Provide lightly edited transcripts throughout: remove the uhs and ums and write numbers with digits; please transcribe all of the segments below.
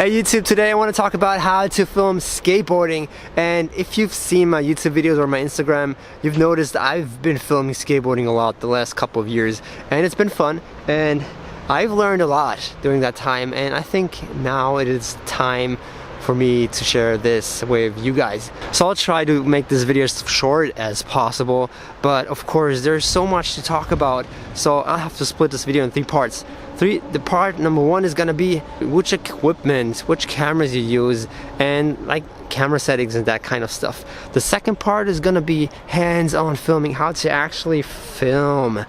Hey YouTube, today I want to talk about how to film skateboarding. And if you've seen my YouTube videos or my Instagram, you've noticed I've been filming skateboarding a lot the last couple of years, and it's been fun and I've learned a lot during that time, and I think now it is time for me to share this with you guys. So I'll try to make this video as short as possible, but of course there's so much to talk about, so I'll have to split this video in three parts. The part number one is gonna be which equipment, which cameras you use, and like camera settings and that kind of stuff. The second part is gonna be hands-on filming, how to actually film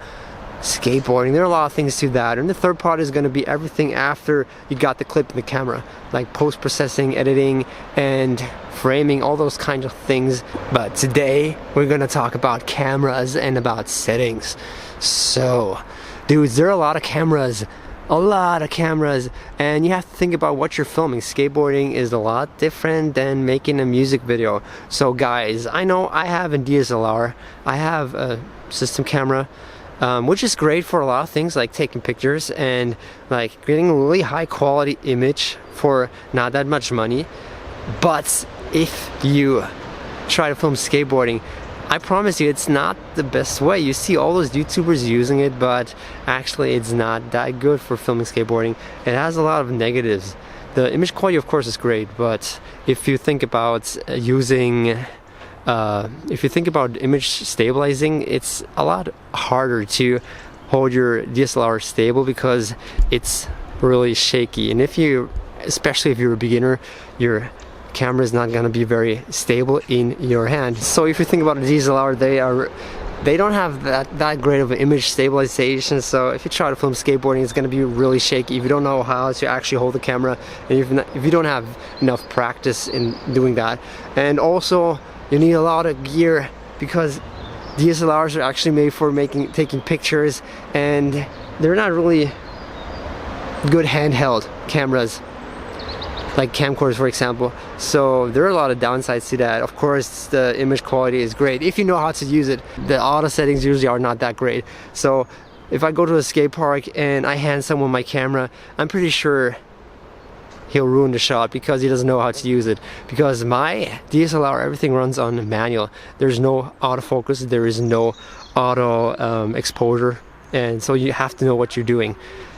skateboarding. There are a lot of things to that. And the third part is going to be everything after you got the clip in the camera, like post-processing, editing, and framing, all those kinds of things. But today we're going to talk about cameras and about settings. So dudes, there are a lot of cameras, and you have to think about what you're filming. Skateboarding is a lot different than making a music video. So guys, I know I have a DSLR, I have a system camera, which is great for a lot of things, like taking pictures and like getting a really high quality image for not that much money. But if you try to film skateboarding, I promise you it's not the best way. You see all those YouTubers using it, but actually it's not that good for filming skateboarding. It has a lot of negatives. The image quality of course is great, but if you think about image stabilizing, it's a lot harder to hold your DSLR stable because it's really shaky. And especially if you're a beginner, your camera is not going to be very stable in your hand. So if you think about a DSLR, they don't have that great of an image stabilization. So if you try to film skateboarding, it's going to be really shaky if you don't know how to actually hold the camera, and if you don't have enough practice in doing that. And also you need a lot of gear because DSLRs are actually made for taking pictures, and they're not really good handheld cameras like camcorders, for example. So there are a lot of downsides to that. Of course, the image quality is great if you know how to use it. The auto settings usually are not that great. So if I go to a skate park and I hand someone my camera, I'm pretty sure he'll ruin the shot because he doesn't know how to use it. Because my DSLR, everything runs on manual. There's no autofocus, there is no auto exposure, and so you have to know what you're doing.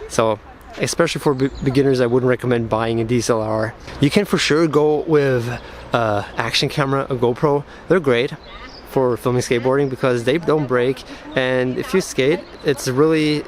So especially for beginners, I wouldn't recommend buying a DSLR. You can for sure go with action camera, a GoPro. They're great for filming skateboarding because they don't break, and if you skate, it's really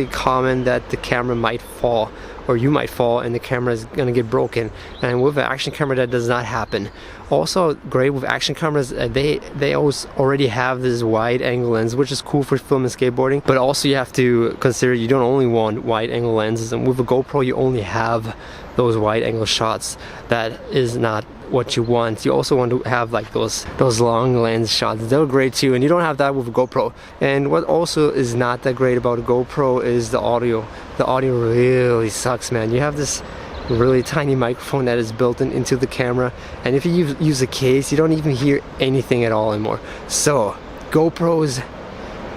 common that the camera might fall, or you might fall and the camera is gonna get broken. And with an action camera, that does not happen. Also great with action cameras, they always already have this wide angle lens, which is cool for filming skateboarding. But also you have to consider you don't only want wide angle lenses, and with a GoPro you only have those wide angle shots. That is not what you want. You also want to have like those long lens shots. They're great too, and you don't have that with a GoPro. And what also is not that great about a GoPro is the audio. The audio really sucks, man. You have this really tiny microphone that is built into the camera, and if you use a case, you don't even hear anything at all anymore. So GoPro's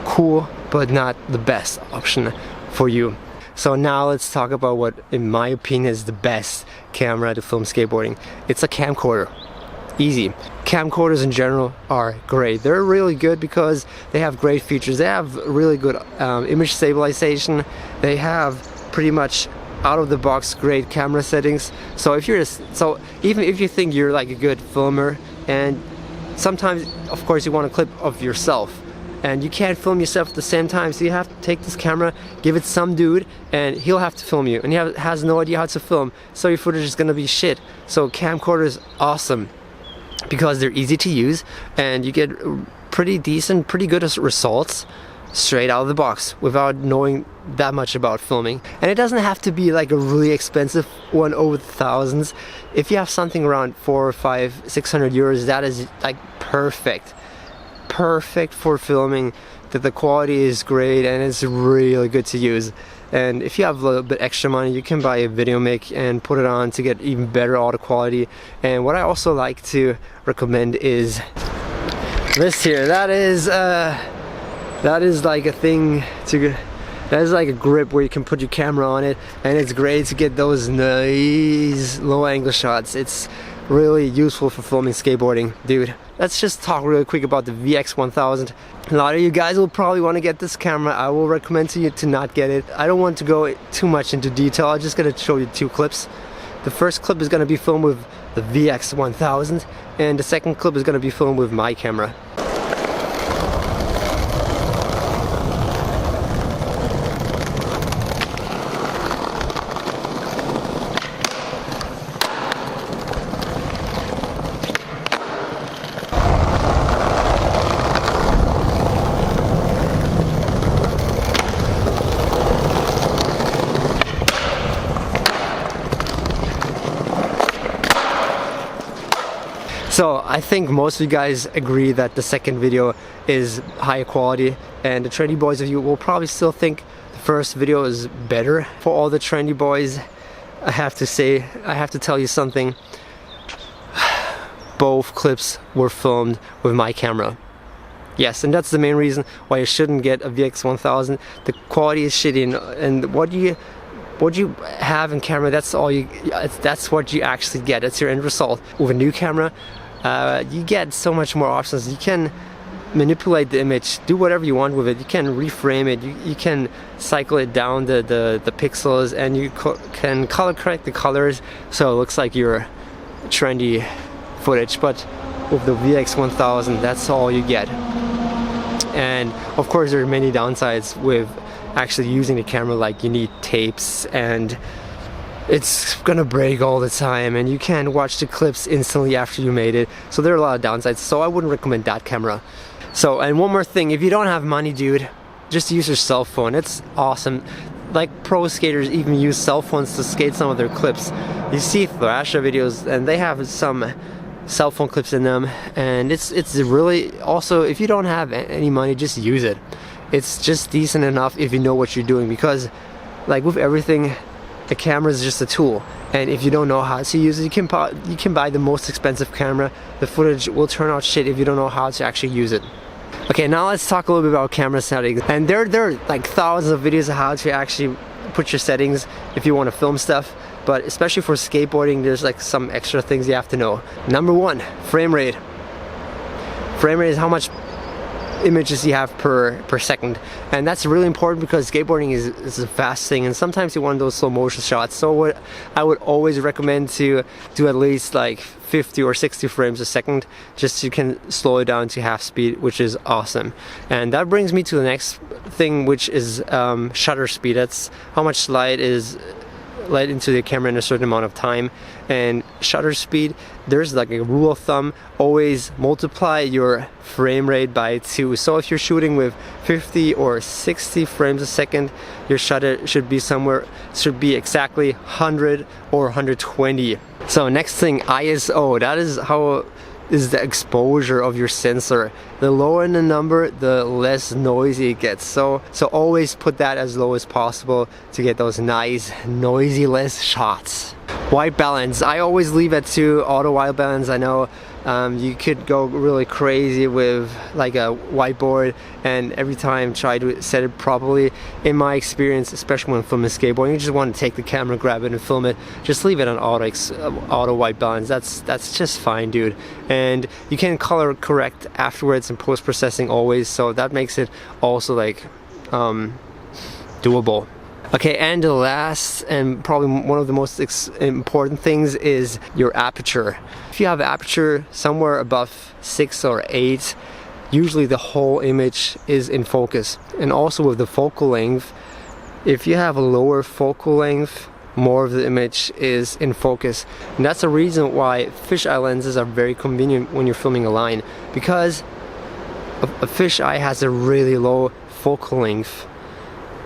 cool, but not the best option for you. So now let's talk about what, in my opinion, is the best camera to film skateboarding. It's a camcorder. Easy. Camcorders in general are great. They're really good because they have great features. They have really good image stabilization. They have pretty much out-of-the-box great camera settings. So even if you think you're like a good filmer, and sometimes of course you want a clip of yourself, and you can't film yourself at the same time, so you have to take this camera, give it some dude, and he'll have to film you, and he has no idea how to film, so your footage is gonna be shit. So camcorder is awesome because they're easy to use, and you get pretty good results straight out of the box without knowing that much about filming. And it doesn't have to be like a really expensive one over the thousands. If you have something around 400, 500, 600 euros, that is like perfect for filming. That the quality is great and it's really good to use. And if you have a little bit extra money, you can buy a video mic and put it on to get even better audio quality. And what I also like to recommend is this here. That is like a thing That is like a grip where you can put your camera on it, and it's great to get those nice low angle shots. It's really useful for filming skateboarding, dude. Let's just talk really quick about the VX1000. A lot of you guys will probably want to get this camera. I will recommend to you to not get it. I don't want to go too much into detail. I'm just going to show you 2 clips. The first clip is going to be filmed with the VX1000, and the second clip is going to be filmed with my camera. So I think most of you guys agree that the second video is higher quality, and the trendy boys of you will probably still think the first video is better. For all the trendy boys, I have to tell you something. Both clips were filmed with my camera. Yes, and that's the main reason why you shouldn't get a VX1000. The quality is shitty, and what you have in camera, that's what you actually get. That's your end result. With a new camera, you get so much more options. You can manipulate the image, do whatever you want with it. You can reframe it, you can cycle it down the pixels, and you can color correct the colors so it looks like your trendy footage. But with the VX1000, that's all you get. And of course there are many downsides with actually using the camera, like you need tapes and it's gonna break all the time, and you can't watch the clips instantly after you made it. So there are a lot of downsides, so I wouldn't recommend that camera. So, and one more thing, if you don't have money, dude, just use your cell phone. It's awesome. Like pro skaters even use cell phones to skate some of their clips. You see Thrasher videos and they have some cell phone clips in them, and it's really, also if you don't have any money, just use it. It's just decent enough if you know what you're doing, because like with everything, a camera is just a tool, and if you don't know how to use it, you can buy the most expensive camera. The footage will turn out shit if you don't know how to actually use it. Okay, now let's talk a little bit about camera settings. And there are like thousands of videos of how to actually put your settings if you want to film stuff, but especially for skateboarding, there's like some extra things you have to know. Number 1, frame rate. Frame rate is how much images you have per second, and that's really important because skateboarding is a fast thing, and sometimes you want those slow motion shots. So what I would always recommend to do at least like 50 or 60 frames a second, just so you can slow it down to half speed, which is awesome. And that brings me to the next thing, which is shutter speed. That's how much light is let into the camera in a certain amount of time. And shutter speed, there's like a rule of thumb: always multiply your frame rate by 2. So if you're shooting with 50 or 60 frames a second, your shutter should be exactly 100 or 120. So next thing, ISO. That is how is the exposure of your sensor. The lower the number, the less noisy it gets. So always put that as low as possible to get those nice noisy-less shots. White balance, I always leave it to auto white balance. I know you could go really crazy with like a whiteboard and every time try to set it properly. In my experience, especially when filming skateboarding, you just want to take the camera, grab it and film it. Just leave it on auto white balance. That's just fine, dude. And you can color correct afterwards in post-processing always, so that makes it also like doable. Okay, and the last and probably one of the most important things is your aperture. If you have aperture somewhere above 6 or 8, usually the whole image is in focus. And also with the focal length, if you have a lower focal length, more of the image is in focus. And that's the reason why fisheye lenses are very convenient when you're filming a line, because a fisheye has a really low focal length,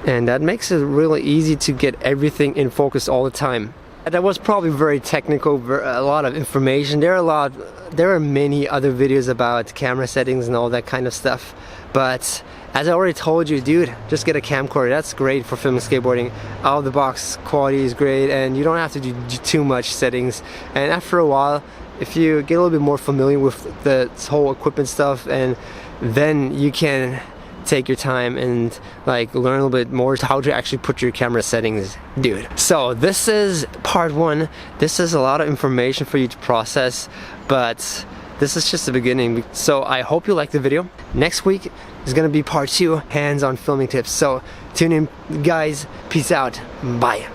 and that makes it really easy to get everything in focus all the time. That was probably very technical, a lot of information. There are many other videos about camera settings and all that kind of stuff, but as I already told you, dude, just get a camcorder. That's great for filming skateboarding. Out of the box quality is great, and you don't have to do too much settings. And after a while, if you get a little bit more familiar with the whole equipment stuff, and then you can take your time and like learn a little bit more how to actually put your camera settings, dude. So this is part 1. This is a lot of information for you to process, but this is just the beginning. So I hope you liked the video. Next week is gonna be part 2, hands-on filming tips. So tune in, guys. Peace out. Bye.